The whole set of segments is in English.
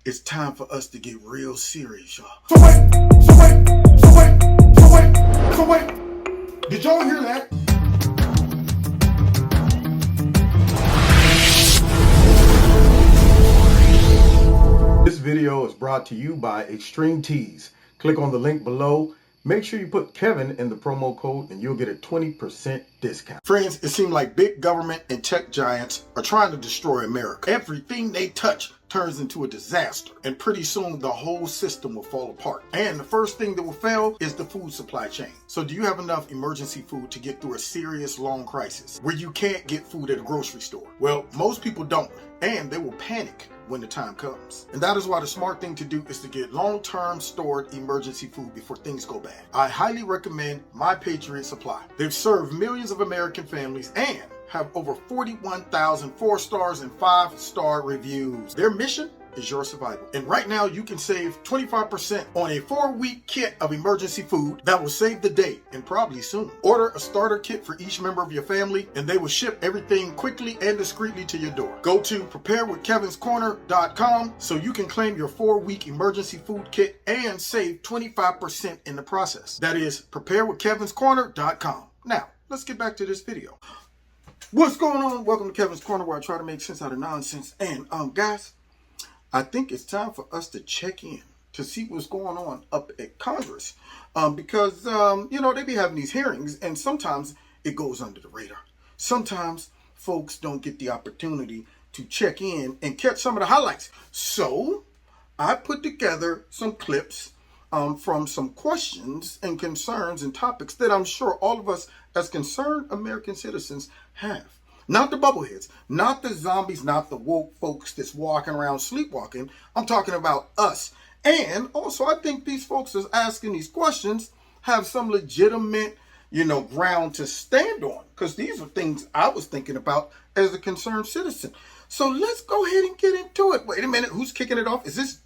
It's time for us to get real serious, y'all. So wait. Did y'all hear that? This video is brought to you by Extreme Tees. Click on the link below. Make sure you put Kevin in the promo code and you'll get a 20% discount. Friends, it seems like big government and tech giants are trying to destroy America. Everything they touch turns into a disaster, and pretty soon the whole system will fall apart. And the first thing that will fail is the food supply chain. So do you have enough emergency food to get through a serious long crisis where you can't get food at a grocery store? Well, most people don't, and they will panic when the time comes. And that is why the smart thing to do is to get long-term stored emergency food before things go bad. I highly recommend My Patriot Supply. They've served millions of American families and have over 41,000 4-stars and 5-star reviews. Their mission is your survival. And right now you can save 25% on a 4-week kit of emergency food that will save the day and probably soon. Order a starter kit for each member of your family and they will ship everything quickly and discreetly to your door. Go to preparewithkevinscorner.com so you can claim your 4-week emergency food kit and save 25% in the process. That is preparewithkevinscorner.com. Now, let's get back to this video. What's going on? Welcome to Kevin's Corner, where I try to make sense out of nonsense. And guys, I think it's time for us to check in to see what's going on up at Congress, because you know, they be having these hearings and sometimes it goes under the radar. Sometimes folks don't get the opportunity to check in and catch some of the highlights. So I put together some clips from some questions and concerns and topics that I'm sure all of us as concerned American citizens have. Not the bubbleheads, not the zombies, not the woke folks that's walking around sleepwalking. I'm talking about us. And also, I think these folks that's asking these questions have some legitimate, ground to stand on, because these are things I was thinking about as a concerned citizen. So let's go ahead and get into it. Wait a minute, who's kicking it off? Is this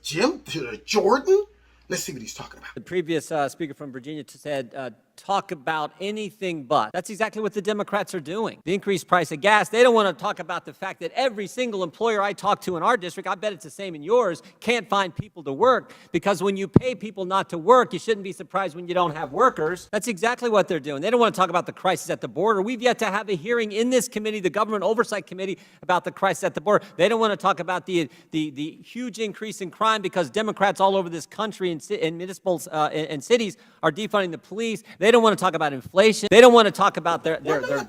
Jim Jordan? Let's see what he's talking about. The previous speaker from Virginia said, talk about anything but. That's exactly what the Democrats are doing. The increased price of gas, they don't want to talk about the fact that every single employer I talk to in our district, I bet it's the same in yours, can't find people to work, because when you pay people not to work, you shouldn't be surprised when you don't have workers. That's exactly what they're doing. They don't want to talk about the crisis at the border. We've yet to have a hearing in this committee, the Government Oversight Committee, about the crisis at the border. They don't want to talk about the huge increase in crime because Democrats all over this country and municipals and cities are defunding the police. They don't want to talk about inflation. They don't want to talk about their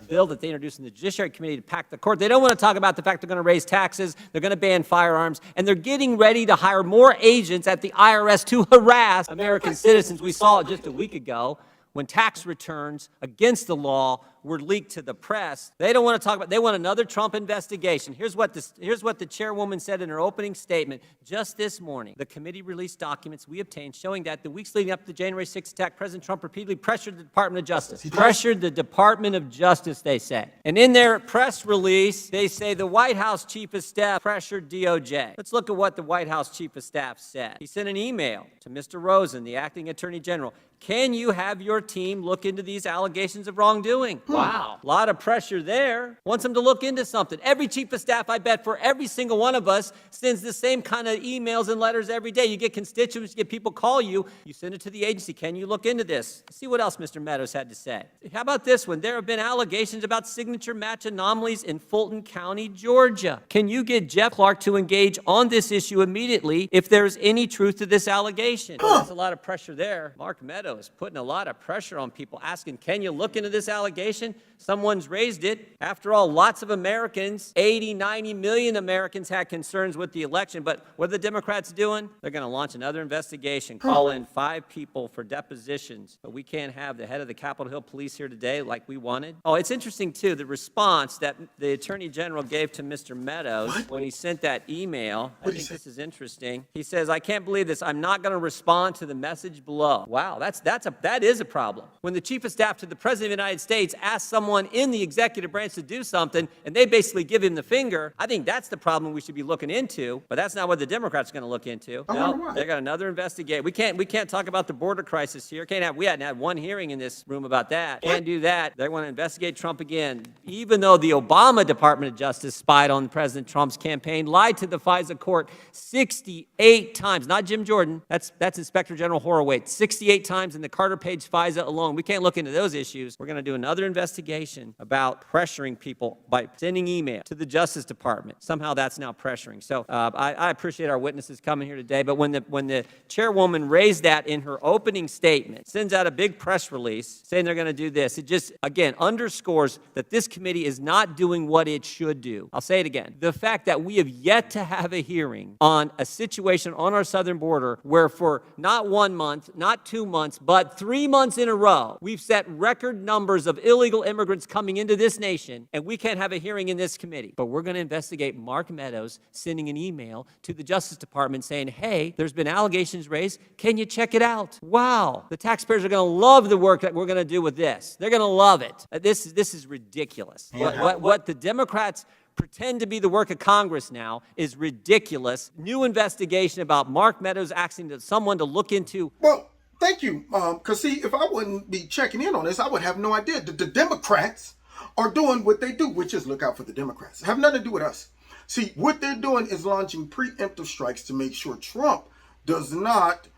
bill that they introduced in the Judiciary Committee to pack the court. They don't want to talk about the fact they're going to raise taxes, they're going to ban firearms, and they're getting ready to hire more agents at the IRS to harass American citizens. We saw it just a week ago when tax returns against the law were leaked to the press. They don't want to talk about, they want another Trump investigation. Here's what the chairwoman said in her opening statement just this morning. The committee released documents we obtained showing that the weeks leading up to the January 6th attack, President Trump repeatedly pressured the Department of Justice. Pressured the Department of Justice, they say. And in their press release, they say the White House Chief of Staff pressured DOJ. Let's look at what the White House Chief of Staff said. He sent an email to Mr. Rosen, the acting Attorney General. Can you have your team look into these allegations of wrongdoing? Wow, a lot of pressure there. Wants them to look into something. Every chief of staff, I bet, for every single one of us sends the same kind of emails and letters every day. You get constituents, you get people call you, you send it to the agency. Can you look into this? See what else Mr. Meadows had to say. How about this one? There have been allegations about signature match anomalies in Fulton County, Georgia. Can you get Jeff Clark to engage on this issue immediately if there's any truth to this allegation? There's a lot of pressure there. Mark Meadows putting a lot of pressure on people, asking, can you look into this allegation? Someone's raised it. After all, lots of Americans, 80, 90 million Americans had concerns with the election. But what are the Democrats doing? They're going to launch another investigation, call in 5 people for depositions. But we can't have the head of the Capitol Hill Police here today like we wanted. Oh, it's interesting, too, the response that the Attorney General gave to Mr. Meadows when he sent that email. I think this is interesting. He says, I can't believe this. I'm not going to respond to the message below. Wow, that is a problem. When the Chief of Staff to the President of the United States ask someone in the executive branch to do something, and they basically give him the finger. I think that's the problem we should be looking into, but that's not what the Democrats are going to look into. No, they got another investigation. We can't talk about the border crisis here. We hadn't had one hearing in this room about that. Can't do that. They want to investigate Trump again, even though the Obama Department of Justice spied on President Trump's campaign, lied to the FISA court 68 times. Not Jim Jordan. That's Inspector General Horowitz. 68 times in the Carter Page FISA alone. We can't look into those issues. We're going to do another investigation about pressuring people by sending email to the Justice Department. Somehow that's now pressuring. So I appreciate our witnesses coming here today, but when the chairwoman raised that in her opening statement, sends out a big press release saying they're going to do this, it just, again, underscores that this committee is not doing what it should do. I'll say it again. The fact that we have yet to have a hearing on a situation on our southern border where for not 1 month, not 2 months, but 3 months in a row, we've set record numbers of illegal immigrants coming into this nation, and we can't have a hearing in this committee. But we're going to investigate Mark Meadows sending an email to the Justice Department saying, hey, there's been allegations raised. Can you check it out? Wow. The taxpayers are going to love the work that we're going to do with this. They're going to love it. This is ridiculous. What the Democrats pretend to be the work of Congress now is ridiculous. New investigation about Mark Meadows asking someone to look into. Well, thank you. Because, see, if I wouldn't be checking in on this, I would have no idea that the Democrats are doing what they do, which is look out for the Democrats. It have nothing to do with us. See, what they're doing is launching preemptive strikes to make sure Trump does not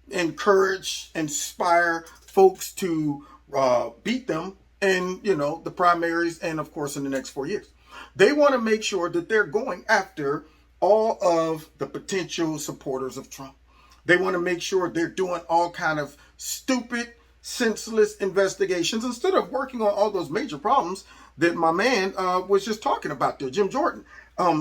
encourage, inspire folks to beat them in, the primaries and, of course, in the next 4 years. They want to make sure that they're going after all of the potential supporters of Trump. They want to make sure they're doing all kind of stupid, senseless investigations instead of working on all those major problems that my man was just talking about there, Jim Jordan.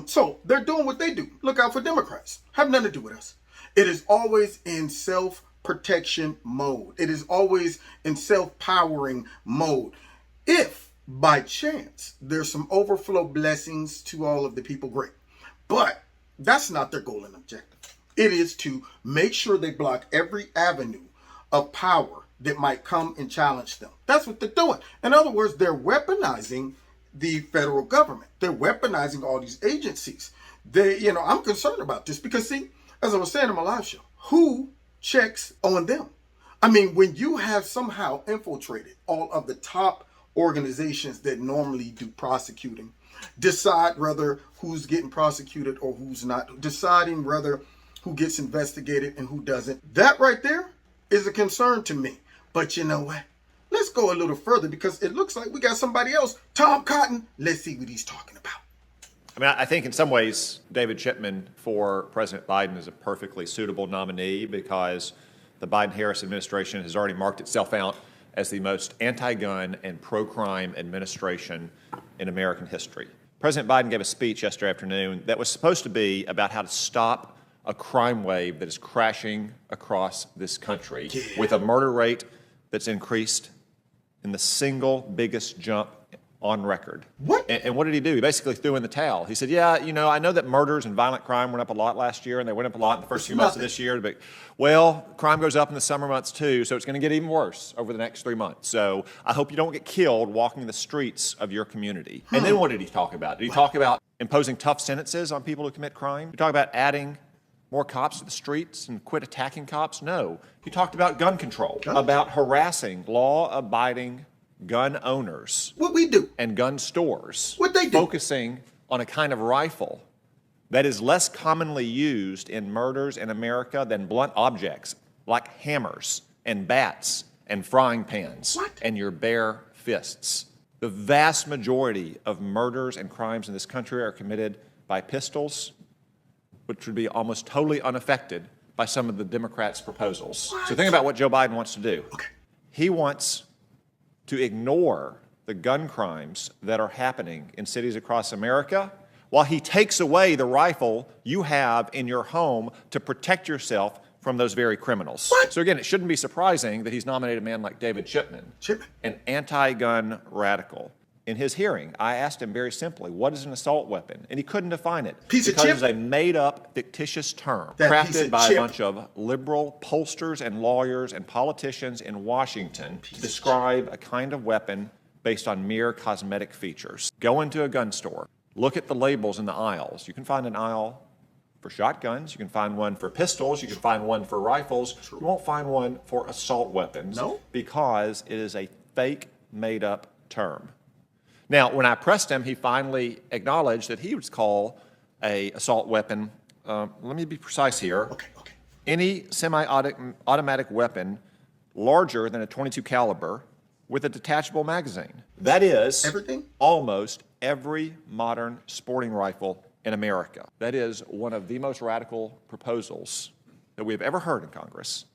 So they're doing what they do. Look out for Democrats. Have nothing to do with us. It is always in self-protection mode. It is always in self-powering mode. If by chance there's some overflow blessings to all of the people, great. But that's not their goal and objective. It is to make sure they block every avenue of power that might come and challenge them. That's what they're doing. In other words, they're weaponizing the federal government. They're weaponizing all these agencies. I'm concerned about this because, see, as I was saying in my live show, who checks on them? I mean, when you have somehow infiltrated all of the top organizations that normally do prosecuting, decide whether who's getting prosecuted or who's not, deciding whether who gets investigated and who doesn't, that right there is a concern to me. But you know what? Let's go a little further because it looks like we got somebody else. Tom Cotton, let's see what he's talking about. I mean, I think in some ways, David Chipman for President Biden is a perfectly suitable nominee because the Biden-Harris administration has already marked itself out as the most anti-gun and pro-crime administration in American history. President Biden gave a speech yesterday afternoon that was supposed to be about how to stop a crime wave that is crashing across this country with a murder rate that's increased in the single biggest jump on record. What? And what did he do? He basically threw in the towel. He said, yeah, I know that murders and violent crime went up a lot last year, and they went up a lot in the first few months of this year. But, well, crime goes up in the summer months too, so it's going to get even worse over the next 3 months. So I hope you don't get killed walking the streets of your community. And then what did he talk about? Did he talk about imposing tough sentences on people who commit crime? Did he talk about adding more cops to the streets and quit attacking cops? No. He talked about gun control, about harassing law-abiding gun owners. What we do. And gun stores. What they do. Focusing on a kind of rifle that is less commonly used in murders in America than blunt objects like hammers and bats and frying pans and your bare fists. The vast majority of murders and crimes in this country are committed by pistols, which would be almost totally unaffected by some of the Democrats' proposals. So think about what Joe Biden wants to do. He wants to ignore the gun crimes that are happening in cities across America while he takes away the rifle you have in your home to protect yourself from those very criminals. So again, it shouldn't be surprising that he's nominated a man like David Chipman, an anti-gun radical. In his hearing, I asked him very simply, what is an assault weapon? And he couldn't define it because it's a made-up, fictitious term crafted by a bunch of liberal pollsters and lawyers and politicians in Washington to describe a kind of weapon based on mere cosmetic features. Go into a gun store, look at the labels in the aisles. You can find an aisle for shotguns, you can find one for pistols, you can find one for rifles. You won't find one for assault weapons. No? Because it is a fake, made-up term. Now, when I pressed him, he finally acknowledged that he would call a assault weapon, let me be precise here, Okay. any semi-automatic weapon larger than a .22 caliber with a detachable magazine. That is Everything? almost every modern sporting rifle in America. That is one of the most radical proposals that we've ever heard in Congress.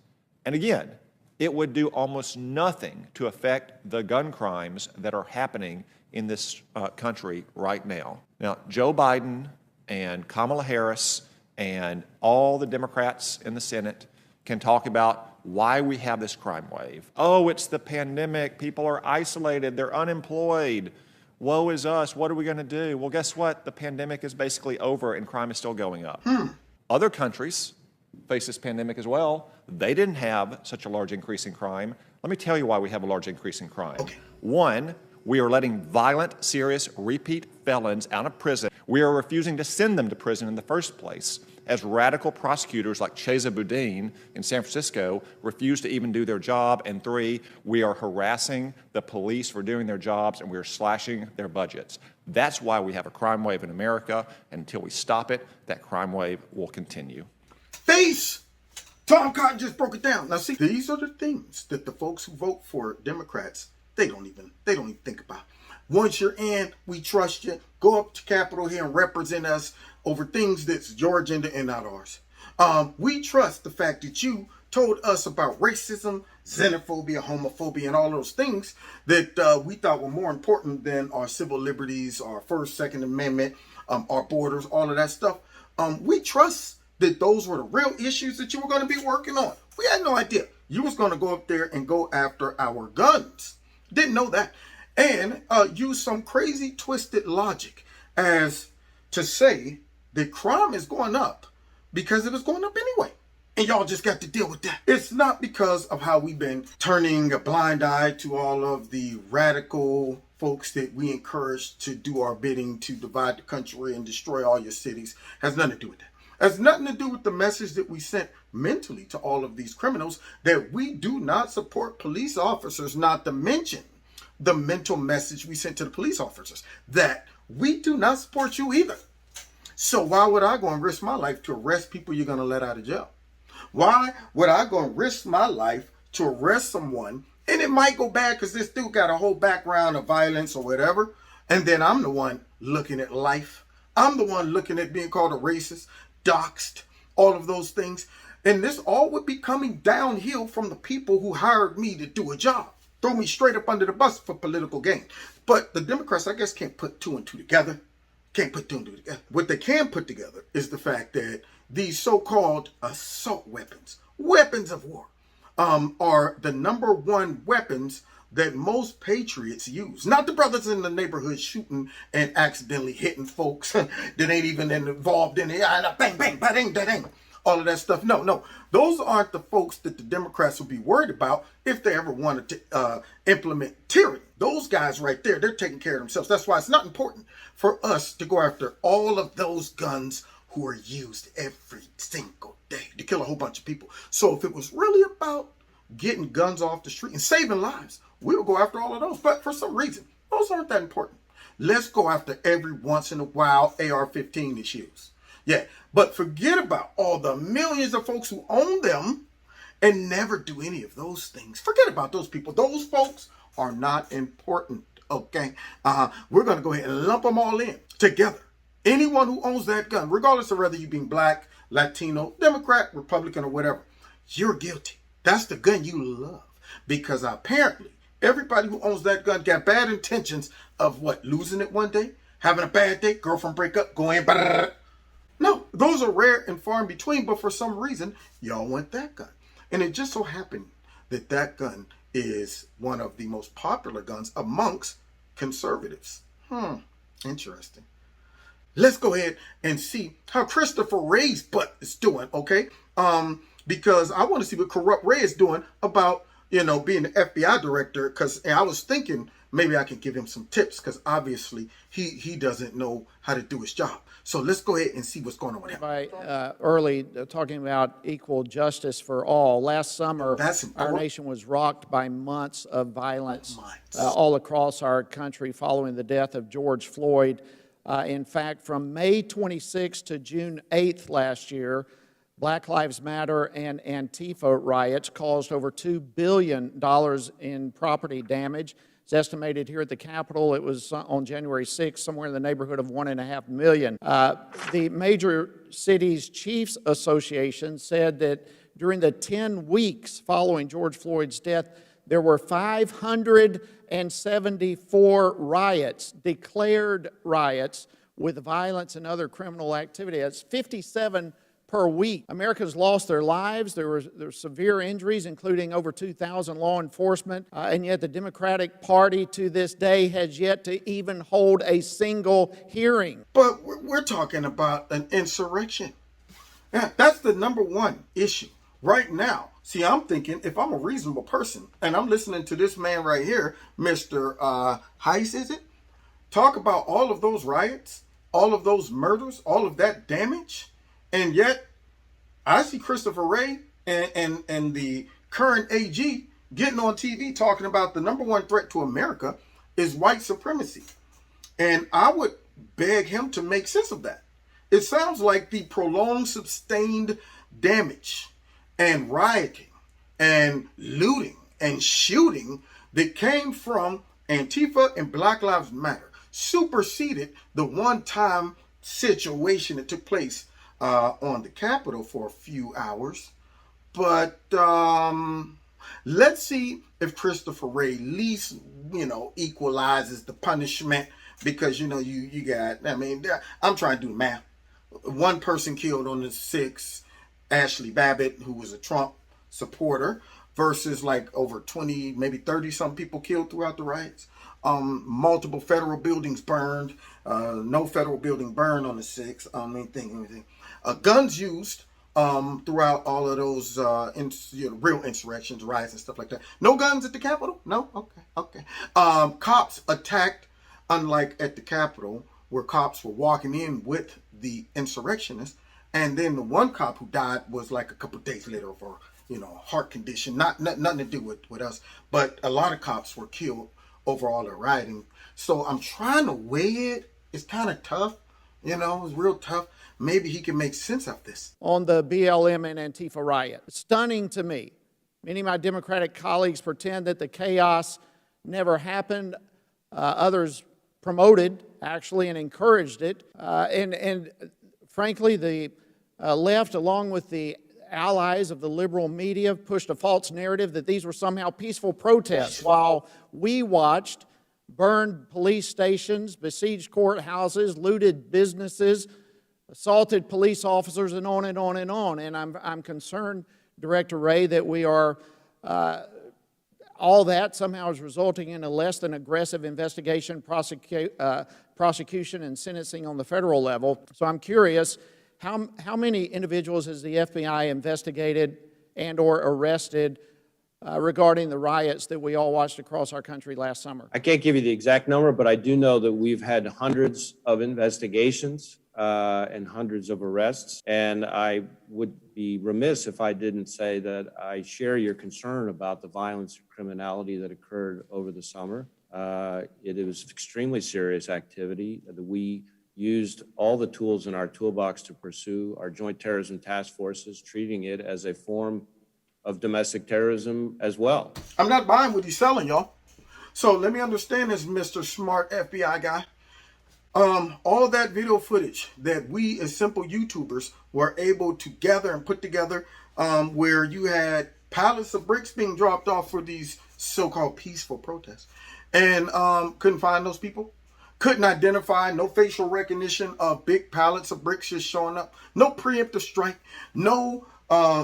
And again, it would do almost nothing to affect the gun crimes that are happening in this country right now. Now, Joe Biden and Kamala Harris and all the Democrats in the Senate can talk about why we have this crime wave. Oh, it's the pandemic. People are isolated. They're unemployed. Woe is us. What are we going to do? Well, guess what? The pandemic is basically over and crime is still going up. Other countries face this pandemic as well. They didn't have such a large increase in crime. Let me tell you why we have a large increase in crime. Okay. One, we are letting violent, serious, repeat felons out of prison. We are refusing to send them to prison in the first place, as radical prosecutors like Chesa Boudin in San Francisco refuse to even do their job. And three, we are harassing the police for doing their jobs, and we are slashing their budgets. That's why we have a crime wave in America. And until we stop it, that crime wave will continue. Face! Tom Cotton just broke it down. Now see, these are the things that the folks who vote for Democrats, they don't even think about. Once you're in, we trust you. Go up to Capitol Hill and represent us over things that's your agenda and not ours. We trust the fact that you told us about racism, xenophobia, homophobia, and all those things that we thought were more important than our civil liberties, our First, Second Amendment, our borders, all of that stuff. We trust that those were the real issues that you were going to be working on. We had no idea you was going to go up there and go after our guns. Didn't know that. And use some crazy twisted logic as to say that crime is going up because it was going up anyway. And y'all just got to deal with that. It's not because of how we've been turning a blind eye to all of the radical folks that we encourage to do our bidding to divide the country and destroy all your cities. Has nothing to do with that. Has nothing to do with the message that we sent mentally to all of these criminals that we do not support police officers, not to mention the mental message we sent to the police officers that we do not support you either. So why would I go and risk my life to arrest people you're going to let out of jail? Why would I go and risk my life to arrest someone and it might go bad because this dude got a whole background of violence or whatever, and then I'm the one looking at life. I'm the one looking at being called a racist, doxxed, all of those things. And this all would be coming downhill from the people who hired me to do a job. Throw me straight up under the bus for political gain. But the Democrats, I guess, can't put two and two together. Can't put two and two together. What they can put together is the fact that these so-called assault weapons, weapons of war, are the number one weapons that most patriots use. Not the brothers in the neighborhood shooting and accidentally hitting folks that ain't even involved in it. Bang, bang, bang, bang. All of that stuff. No. Those aren't the folks that the Democrats will be worried about if they ever wanted to implement tyranny. Those guys right there, they're taking care of themselves. That's why it's not important for us to go after all of those guns who are used every single day to kill a whole bunch of people. So if it was really about getting guns off the street and saving lives, we would go after all of those. But for some reason, those aren't that important. Let's go after every once in a while AR-15 is used. Yeah, but forget about all the millions of folks who own them and never do any of those things. Forget about those people. Those folks are not important, okay? We're going to go ahead and lump them all in together. Anyone who owns that gun, regardless of whether you being black, Latino, Democrat, Republican, or whatever, you're guilty. That's the gun you love. Because apparently, everybody who owns that gun got bad intentions of what? Losing it one day? Having a bad day? Girlfriend break up? Going No, those are rare and far in between, but for some reason, y'all want that gun. And it just so happened that that gun is one of the most popular guns amongst conservatives. Interesting. Let's go ahead and see how Christopher Wray's butt is doing, okay? Because I want to see what Corrupt Ray is doing about, being the FBI director, because I was thinking maybe I can give him some tips, because obviously he doesn't know how to do his job. So let's go ahead and see what's going on with him. By talking about equal justice for all. Last summer, our nation was rocked by months of violence all across our country following the death of George Floyd. In fact, from May 26 to June 8th last year, Black Lives Matter and Antifa riots caused over $2 billion in property damage. It's estimated here at the Capitol, it was on January 6th, somewhere in the neighborhood of $1.5 million. The Major Cities Chiefs Association said that during the 10 weeks following George Floyd's death, there were 574 riots, declared riots, with violence and other criminal activity. That's 57 per week. Americans lost their lives. There were severe injuries, including over 2,000 law enforcement, and yet the Democratic Party to this day has yet to even hold a single hearing. But we're talking about an insurrection. Yeah, that's the number one issue right now. See, I'm thinking, if I'm a reasonable person and I'm listening to this man right here, Mr. Heiss, is it? Talk about all of those riots, all of those murders, all of that damage. And yet, I see Christopher Wray and the current AG getting on TV talking about the number one threat to America is white supremacy. And I would beg him to make sense of that. It sounds like the prolonged, sustained damage and rioting and looting and shooting that came from Antifa and Black Lives Matter superseded the one-time situation that took place on the Capitol for a few hours. But let's see if Christopher Wray at least, equalizes the punishment, because, you got, I'm trying to do the math. One person killed on the 6th, Ashley Babbitt, who was a Trump supporter, versus like over 20, maybe 30 some people killed throughout the riots. Multiple federal buildings burned. No federal building burned on the 6th. Anything. Guns used throughout all of those real insurrections, riots, and stuff like that. No guns at the Capitol? No? Okay. Cops attacked, unlike at the Capitol, where cops were walking in with the insurrectionists. And then the one cop who died was like a couple days later of a heart condition. Nothing to do with us. But a lot of cops were killed over all the rioting. So I'm trying to weigh it. It's kind of tough. It's real tough. Maybe he can make sense of this. On the BLM and Antifa riot, stunning to me. Many of my Democratic colleagues pretend that the chaos never happened. Others promoted, actually, and encouraged it. And frankly, the left, along with the allies of the liberal media, pushed a false narrative that these were somehow peaceful protests, while we watched burned police stations, besieged courthouses, looted businesses, assaulted police officers, and on and on and on. And I'm concerned, Director Wray, that we are all that somehow is resulting in a less than aggressive investigation, prosecution, and sentencing on the federal level. So I'm curious, how many individuals has the FBI investigated and or arrested regarding the riots that we all watched across our country last summer? I can't give you the exact number, but I do know that we've had hundreds of investigations and hundreds of arrests. And I would be remiss if I didn't say that I share your concern about the violence and criminality that occurred over the summer. It was extremely serious activity that we used all the tools in our toolbox to pursue. Our joint terrorism task forces treating it as a form of domestic terrorism as well. I'm not buying what he's selling, y'all. So let me understand this, Mr. Smart FBI guy. All that video footage that we as simple YouTubers were able to gather and put together, where you had pallets of bricks being dropped off for these so-called peaceful protests, and couldn't find those people, couldn't identify, no facial recognition of big pallets of bricks just showing up, no preemptive strike, no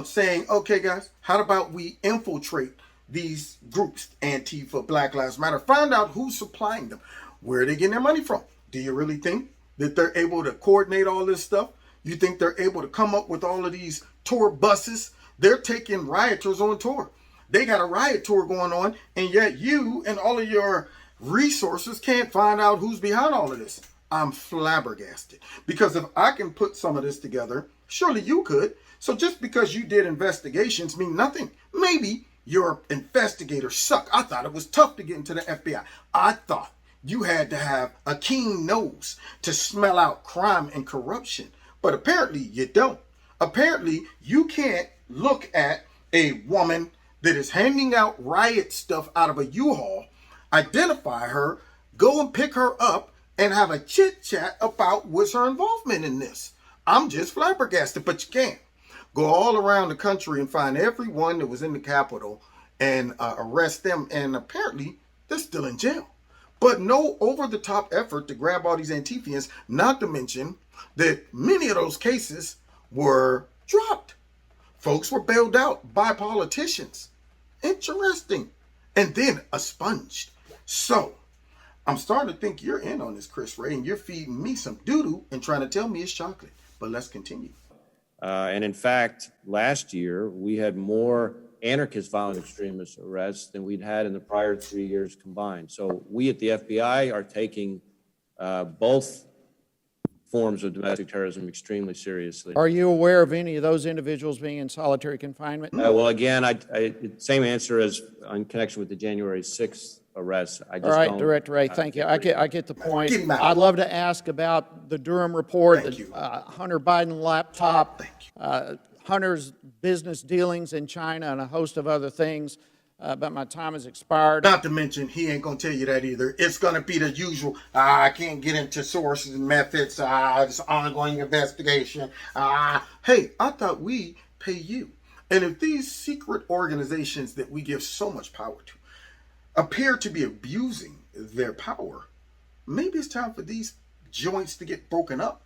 saying, okay guys, how about we infiltrate these groups, Antifa, Black Lives Matter, find out who's supplying them, where are they getting their money from? Do you really think that they're able to coordinate all this stuff? You think they're able to come up with all of these tour buses? They're taking rioters on tour. They got a riot tour going on, and yet you and all of your resources can't find out who's behind all of this. I'm flabbergasted. Because if I can put some of this together, surely you could. So just because you did investigations mean nothing. Maybe your investigators suck. I thought it was tough to get into the FBI. I thought you had to have a keen nose to smell out crime and corruption. But apparently you don't. Apparently you can't look at a woman that is handing out riot stuff out of a U-Haul, identify her, go and pick her up, and have a chit-chat about what's her involvement in this. I'm just flabbergasted, but you can't. Go all around the country and find everyone that was in the Capitol and arrest them, and apparently they're still in jail. But no over-the-top effort to grab all these Antifians, not to mention that many of those cases were dropped. Folks were bailed out by politicians. Interesting. And then expunged. So, I'm starting to think you're in on this, Chris Ray, and you're feeding me some doo-doo and trying to tell me it's chocolate. But let's continue. And in fact, last year, we had more anarchist violent extremist arrests than we'd had in the prior 3 years combined. So we at the FBI are taking both forms of domestic terrorism extremely seriously. Are you aware of any of those individuals being in solitary confinement? Well, again, same answer as in connection with the January 6th arrests. I just All right, don't- Director Ray, thank you. I get the point. Get him out. I'd love to ask about the Durham report, Thank the you. Hunter Biden laptop, Thank Hunter's business dealings in China, and a host of other things, but my time has expired. Not to mention, he ain't going to tell you that either. It's going to be the usual, I can't get into sources and methods, it's ongoing investigation. Hey, I thought we pay you. And if these secret organizations that we give so much power to appear to be abusing their power, maybe it's time for these joints to get broken up.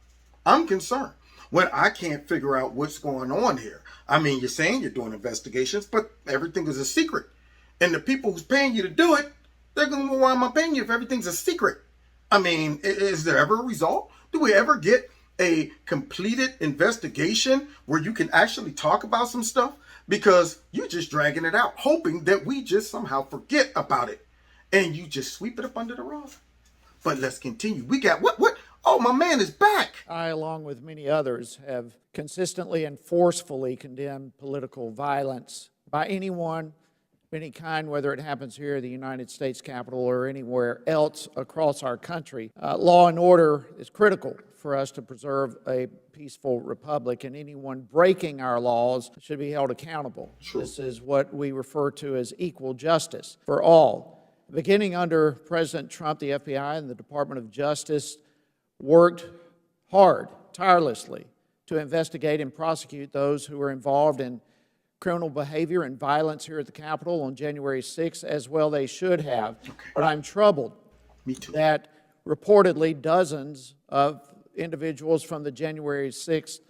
I'm concerned when I can't figure out what's going on here. I mean, you're saying you're doing investigations, but everything is a secret. And the people who's paying you to do it, they're going to go, why am I paying you if everything's a secret? I mean, is there ever a result? Do we ever get a completed investigation where you can actually talk about some stuff? Because you're just dragging it out, hoping that we just somehow forget about it. And you just sweep it up under the rug. But let's continue. We got, what? Oh, my man is back. I, along with many others, have consistently and forcefully condemned political violence by anyone of any kind, whether it happens here in the United States Capitol or anywhere else across our country. Law and order is critical for us to preserve a peaceful republic, and anyone breaking our laws should be held accountable. True. This is what we refer to as equal justice for all. Beginning under President Trump, the FBI and the Department of Justice worked hard, tirelessly, to investigate and prosecute those who were involved in criminal behavior and violence here at the Capitol on January 6th, as well they should have. Okay. But I'm troubled that reportedly dozens of individuals from the January 6th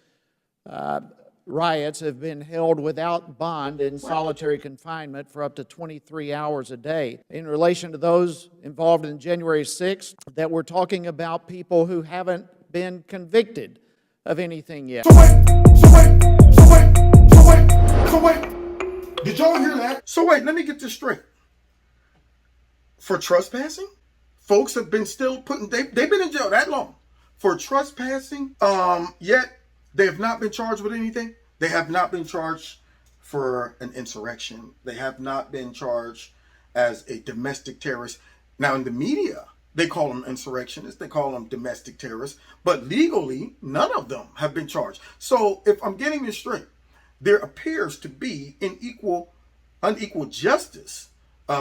riots have been held without bond in solitary confinement for up to 23 hours a day. In relation to those involved in January 6th, that we're talking about people who haven't been convicted of anything yet. So wait. Did y'all hear that? So wait, let me get this straight. For trespassing, folks have been still they've been in jail that long. For trespassing, yet they have not been charged with anything. They have not been charged for an insurrection. They have not been charged as a domestic terrorist. Now, in the media, they call them insurrectionists. They call them domestic terrorists. But legally, none of them have been charged. So if I'm getting this straight, there appears to be unequal justice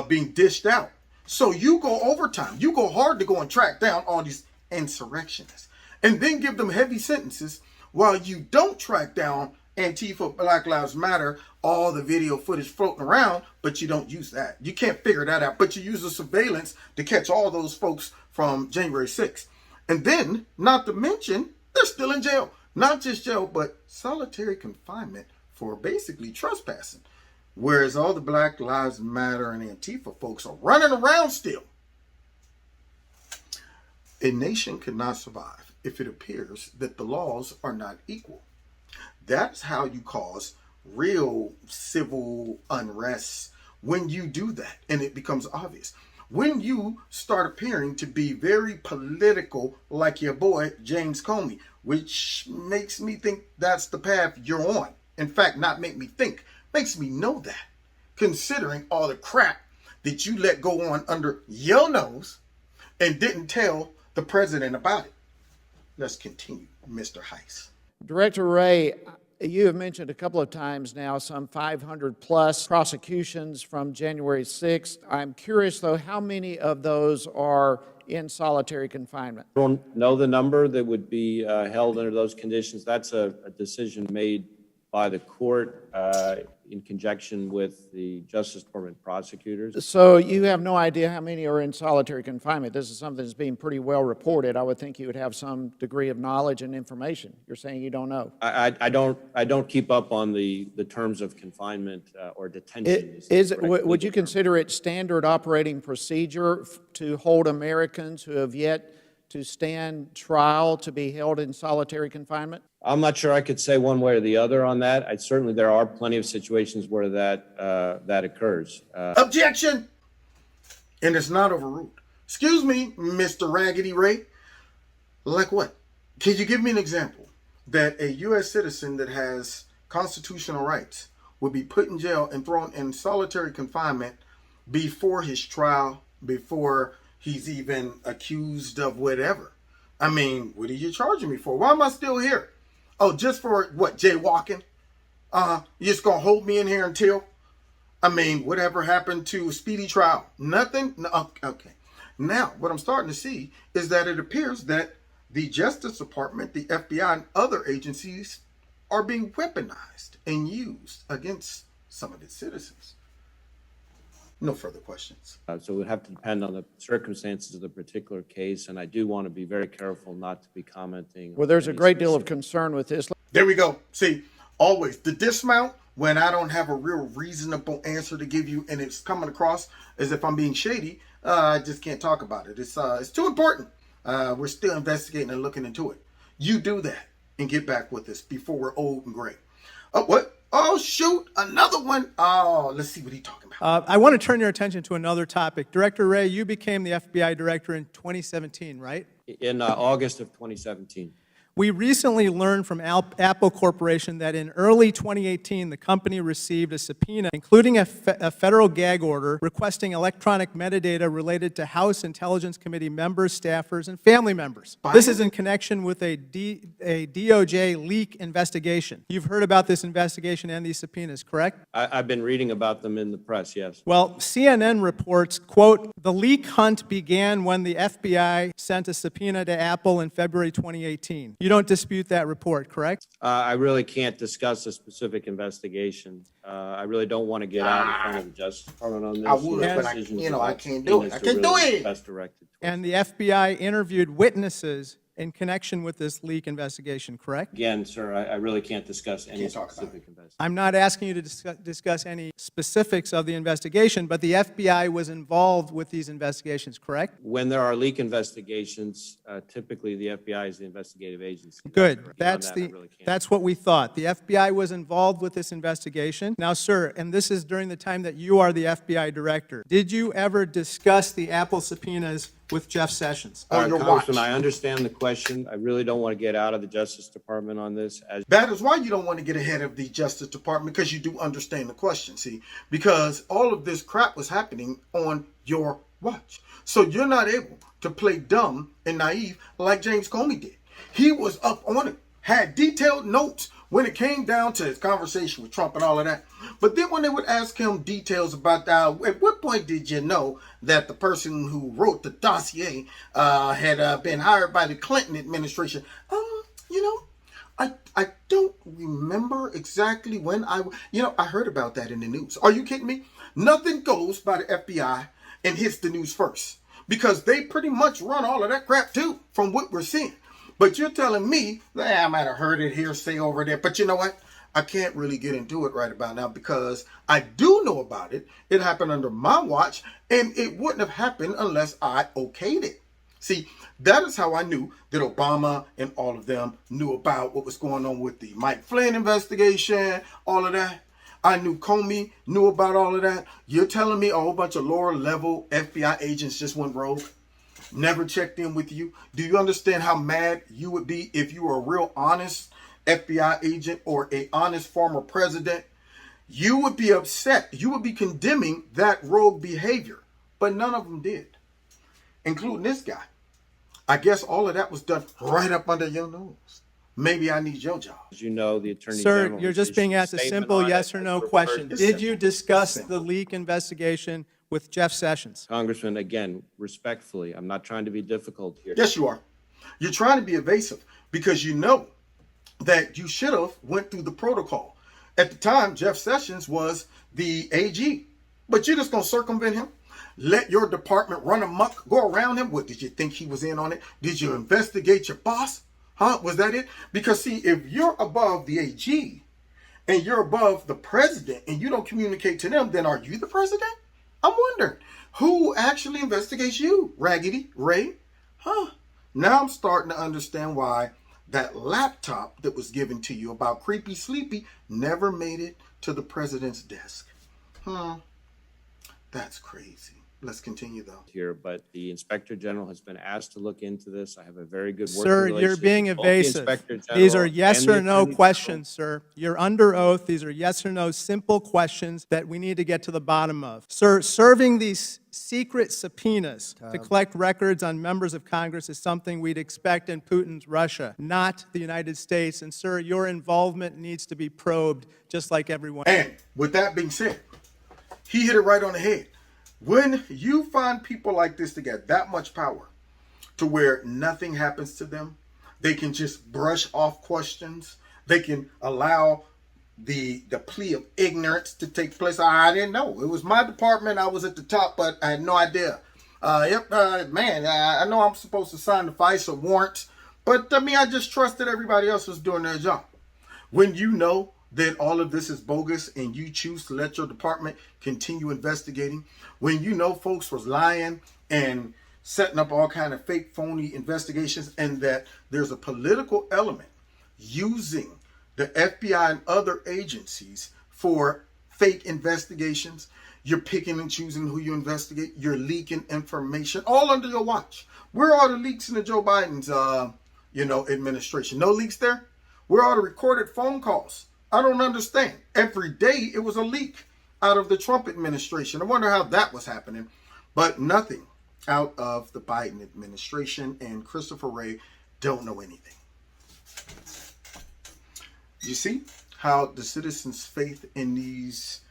being dished out. So you go overtime. You go hard to go and track down all these insurrectionists and then give them heavy sentences while you don't track down Antifa, Black Lives Matter, all the video footage floating around, but you don't use that. You can't figure that out, but you use the surveillance to catch all those folks from January 6th. And then, not to mention, they're still in jail. Not just jail, but solitary confinement for basically trespassing. Whereas all the Black Lives Matter and Antifa folks are running around still. A nation could not survive if it appears that the laws are not equal. That's how you cause real civil unrest, when you do that and it becomes obvious. when you start appearing to be very political like your boy James Comey, which makes me think that's the path you're on. In fact, not make me think, makes me know that, considering all the crap that you let go on under your nose and didn't tell the president about it. Let's continue, Mr. Heiss. Director Wray, you have mentioned a couple of times now some 500 plus prosecutions from January 6th. I'm curious, though, how many of those are in solitary confinement? I don't know the number that would be held under those conditions. That's a decision made by the court in conjunction with the Justice Department prosecutors. So you have no idea how many are in solitary confinement. This is something that's being pretty well reported. I would think you would have some degree of knowledge and information. You're saying you don't know. I don't keep up on the terms of confinement or detention. Would you consider it standard operating procedure to hold Americans who have yet to stand trial to be held in solitary confinement? I'm not sure I could say one way or the other on that. Certainly there are plenty of situations where that occurs. Objection! And it's not overruled. Excuse me, Mr. Raggedy Ray. Like what? Can you give me an example that a U.S. citizen that has constitutional rights would be put in jail and thrown in solitary confinement before his trial, before he's even accused of whatever? I mean, what are you charging me for? Why am I still here? Oh, just for what, jaywalking? You're just going to hold me in here until? I mean, whatever happened to a speedy trial? Nothing? No, okay. Now, what I'm starting to see is that it appears that the Justice Department, the FBI, and other agencies are being weaponized and used against some of its citizens. No further questions. So it would have to depend on the circumstances of the particular case, and I do want to be very careful not to be commenting. Well, there's a great deal of concern with this. There we go. See, always the dismount when I don't have a real reasonable answer to give you and it's coming across as if I'm being shady, I just can't talk about it. It's too important. We're still investigating and looking into it. You do that and get back with us before we're old and gray. Oh, what? Oh, shoot, another one. Oh, let's see what he's talking about. I want to turn your attention to another topic. Director Wray, you became the FBI director in 2017, right? In August of 2017. We recently learned from Apple Corporation that in early 2018, the company received a subpoena, including a federal gag order requesting electronic metadata related to House Intelligence Committee members, staffers, and family members. This is in connection with a DOJ leak investigation. You've heard about this investigation and these subpoenas, correct? I've been reading about them in the press, yes. Well, CNN reports, quote, the leak hunt began when the FBI sent a subpoena to Apple in February 2018. You don't dispute that report, correct? I really can't discuss a specific investigation. I really don't want to get out in front of the Justice Department on this. I would, but I can't do it. I can't do it. Best directed And the FBI interviewed witnesses in connection with this leak investigation, correct? Again, sir, I really can't discuss any specific investigation. I'm not asking you to discuss any specifics of the investigation, but the FBI was involved with these investigations, correct? When there are leak investigations, typically the FBI is the investigative agency. Good. Beyond That's what we thought. The FBI was involved with this investigation. Now, sir, and this is during the time that you are the FBI director, did you ever discuss the Apple subpoenas with Jeff Sessions? Congressman, I understand the question. I really don't want to get out of the Justice Department on this. That is why you don't want to get ahead of the Justice Department, because you do understand the question, see? Because all of this crap was happening on your watch. So you're not able to play dumb and naive like James Comey did. He was up on it, had detailed notes when it came down to his conversation with Trump and all of that. But then when they would ask him details about at what point did you know that the person who wrote the dossier had been hired by the Clinton administration? I don't remember exactly when I heard about that in the news. Are you kidding me? Nothing goes by the FBI and hits the news first, because they pretty much run all of that crap too, from what we're seeing. But you're telling me that I might have heard it here, say over there. But you know what? I can't really get into it right about now, because I do know about it. It happened under my watch, and it wouldn't have happened unless I okayed it. See, that is how I knew that Obama and all of them knew about what was going on with the Mike Flynn investigation, all of that. I knew Comey knew about all of that. You're telling me a whole bunch of lower level FBI agents just went rogue? Never checked in with you? Do you understand how mad you would be if you were a real honest FBI agent or a honest former president? You would be upset. You would be condemning that rogue behavior. But none of them did, including this guy. I guess all of that was done right up under your nose. Maybe I need your job. As you know, the Attorney Sir, General. you're just has being issued asked a statement simple on it. yes or no I've question. referred- Did you discuss Simple. the leak investigation with Jeff Sessions? Congressman, again, respectfully, I'm not trying to be difficult here. Yes, you are. You're trying to be evasive because you know that you should have went through the protocol. At the time, Jeff Sessions was the AG, but you're just going to circumvent him? Let your department run amok, go around him? What, did you think he was in on it? Did you investigate your boss? Huh? Was that it? Because see, if you're above the AG and you're above the president and you don't communicate to them, then are you the president? I'm wondering, who actually investigates you, Raggedy Ray? Huh? Now I'm starting to understand why that laptop that was given to you about Creepy Sleepy never made it to the president's desk. That's crazy. Let's continue though. Here, but the Inspector General has been asked to look into this. I have a very good working Sir, relationship you're being with both the evasive. Inspector These General are yes and the or no Attorney questions, sir. You're under oath. These are yes or no simple questions that we need to get to the bottom of. Sir, serving these secret subpoenas to collect records on members of Congress is something we'd expect in Putin's Russia, not the United States. And sir, your involvement needs to be probed just like everyone. And with that being said, he hit it right on the head. When you find people like this to get that much power to where nothing happens to them, they can just brush off questions. They can allow the plea of ignorance to take place. I didn't know. It was my department. I was at the top, but I had no idea. I know I'm supposed to sign the FISA warrants, but I just trusted everybody else was doing their job. When you know that all of this is bogus and you choose to let your department continue investigating, when you know folks was lying and setting up all kind of fake phony investigations and that there's a political element using the FBI and other agencies for fake investigations, you're picking and choosing who you investigate, you're leaking information all under your watch. Where are the leaks in the Joe Biden's administration? No leaks there? Where are the recorded phone calls? I don't understand. Every day it was a leak out of the Trump administration. I wonder how that was happening. But nothing out of the Biden administration, and Christopher Wray don't know anything. You see how the citizens' faith in these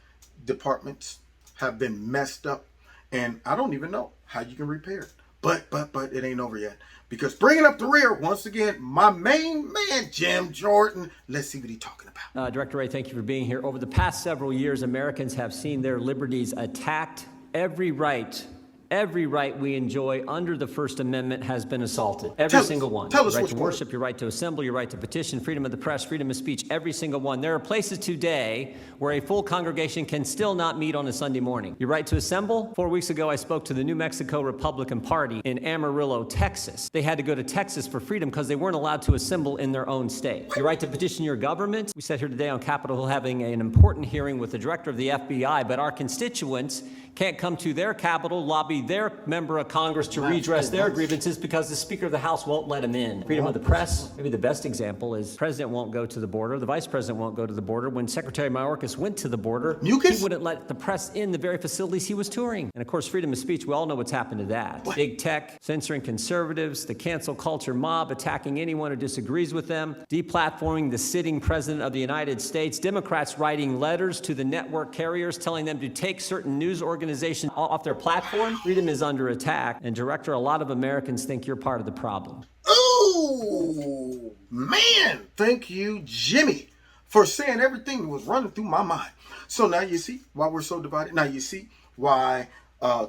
departments have been messed up, and I don't even know how you can repair it. But it ain't over yet. Because bringing up the rear, once again, my main man, Jim Jordan. Let's see what he's talking about. Director Wray, thank you for being here. Over the past several years, Americans have seen their liberties attacked. Every right we enjoy under the First Amendment has been assaulted. Every single one. Tell us Your right which to one. worship, your right to assemble, your right to petition, freedom of the press, freedom of speech, every single one. There are places today where a full congregation can still not meet on a Sunday morning. Your right to assemble? 4 weeks ago, I spoke to the New Mexico Republican Party in Amarillo, Texas. They had to go to Texas for freedom because they weren't allowed to assemble in their own state. Your right to petition your government? We sat here today on Capitol Hill having an important hearing with the director of the FBI, but our constituents can't come to their capital, lobby their member of Congress to redress their grievances because the Speaker of the House won't let them in. Freedom of the press, maybe the best example is the President won't go to the border, the Vice President won't go to the border. When Secretary Mayorkas went to the border, he wouldn't let the press in the very facilities he was touring. And of course, freedom of speech, we all know what's happened to that. Big tech, censoring conservatives, the cancel culture mob attacking anyone who disagrees with them, deplatforming the sitting President of the United States, Democrats writing letters to the network carriers telling them to take certain news organizations off their platform. Freedom is under attack. And Director, a lot of Americans think you're part of the problem. Oh, man. Thank you, Jimmy, for saying everything that was running through my mind. So now you see why we're so divided. Now you see why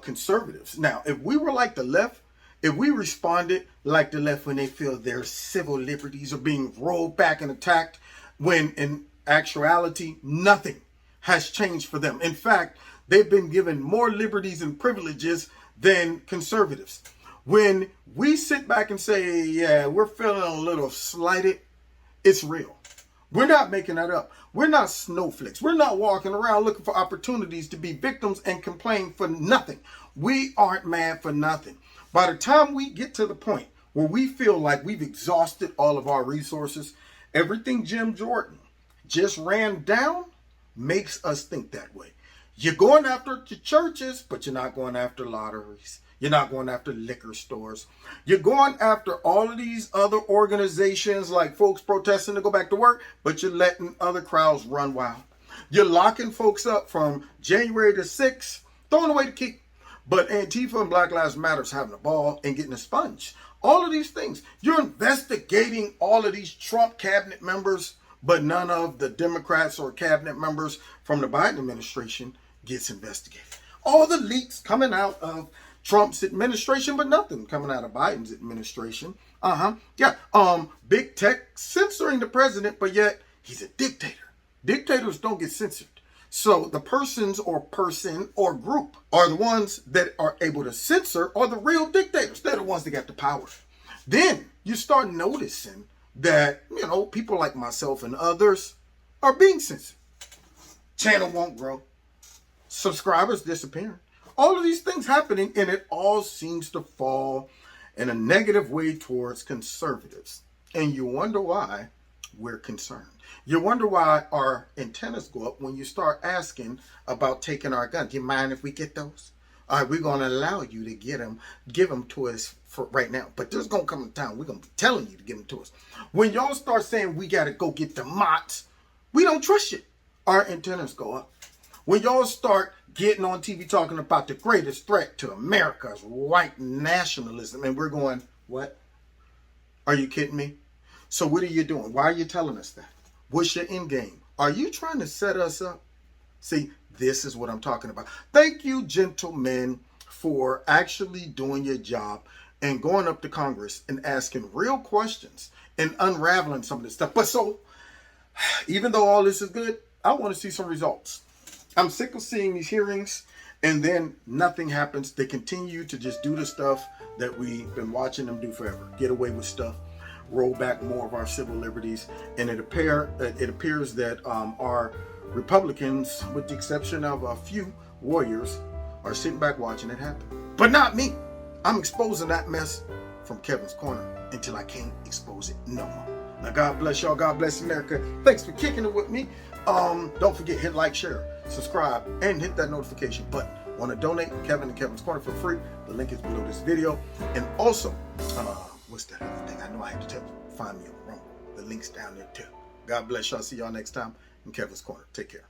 conservatives. Now, if we were like the left, if we responded like the left when they feel their civil liberties are being rolled back and attacked, when in actuality, nothing has changed for them. In fact, they've been given more liberties and privileges than conservatives. When we sit back and say, yeah, we're feeling a little slighted, it's real. We're not making that up. We're not snowflakes. We're not walking around looking for opportunities to be victims and complain for nothing. We aren't mad for nothing. By the time we get to the point where we feel like we've exhausted all of our resources, everything Jim Jordan just ran down makes us think that way. You're going after the churches, but you're not going after lotteries. You're not going after liquor stores. You're going after all of these other organizations like folks protesting to go back to work, but you're letting other crowds run wild. You're locking folks up from January the 6th, throwing away the key. But Antifa and Black Lives Matter is having a ball and getting a sponge. All of these things. You're investigating all of these Trump cabinet members, but none of the Democrats or cabinet members from the Biden administration gets investigated. All the leaks coming out of Trump's administration, but nothing coming out of Biden's administration. Big tech censoring the president, but yet he's a dictator. Dictators don't get censored. So the persons or person or group are the ones that are able to censor are the real dictators. They're the ones that got the power. Then you start noticing that, people like myself and others are being censored. Channel won't grow. Subscribers disappearing. All of these things happening, and it all seems to fall in a negative way towards conservatives. And you wonder why we're concerned. You wonder why our antennas go up when you start asking about taking our guns. Do you mind if we get those? All right, we're going to allow you to give them to us for right now. But there's going to come a time we're going to be telling you to give them to us. When y'all start saying we got to go get the mots, we don't trust you. Our antennas go up. When y'all start getting on TV talking about the greatest threat to America's white nationalism, and we're going, what? Are you kidding me? So what are you doing? Why are you telling us that? What's your end game? Are you trying to set us up? See, this is what I'm talking about. Thank you, gentlemen, for actually doing your job and going up to Congress and asking real questions and unraveling some of this stuff. But so, even though all this is good, I want to see some results. I'm sick of seeing these hearings and then nothing happens. They continue to just do the stuff that we've been watching them do forever. Get away with stuff, roll back more of our civil liberties. And it appears that our Republicans, with the exception of a few warriors, are sitting back watching it happen. But not me. I'm exposing that mess from Kevin's Corner until I can't expose it no more. Now, God bless y'all. God bless America. Thanks for kicking it with me. Don't forget, hit like, share, subscribe, and hit that notification button. Want to donate Kevin and Kevin's Corner for free? The link is below this video. And also, what's that other thing? I know I had to find me on Rumble. The link's down there too. God bless y'all. See y'all next time in Kevin's Corner. Take care.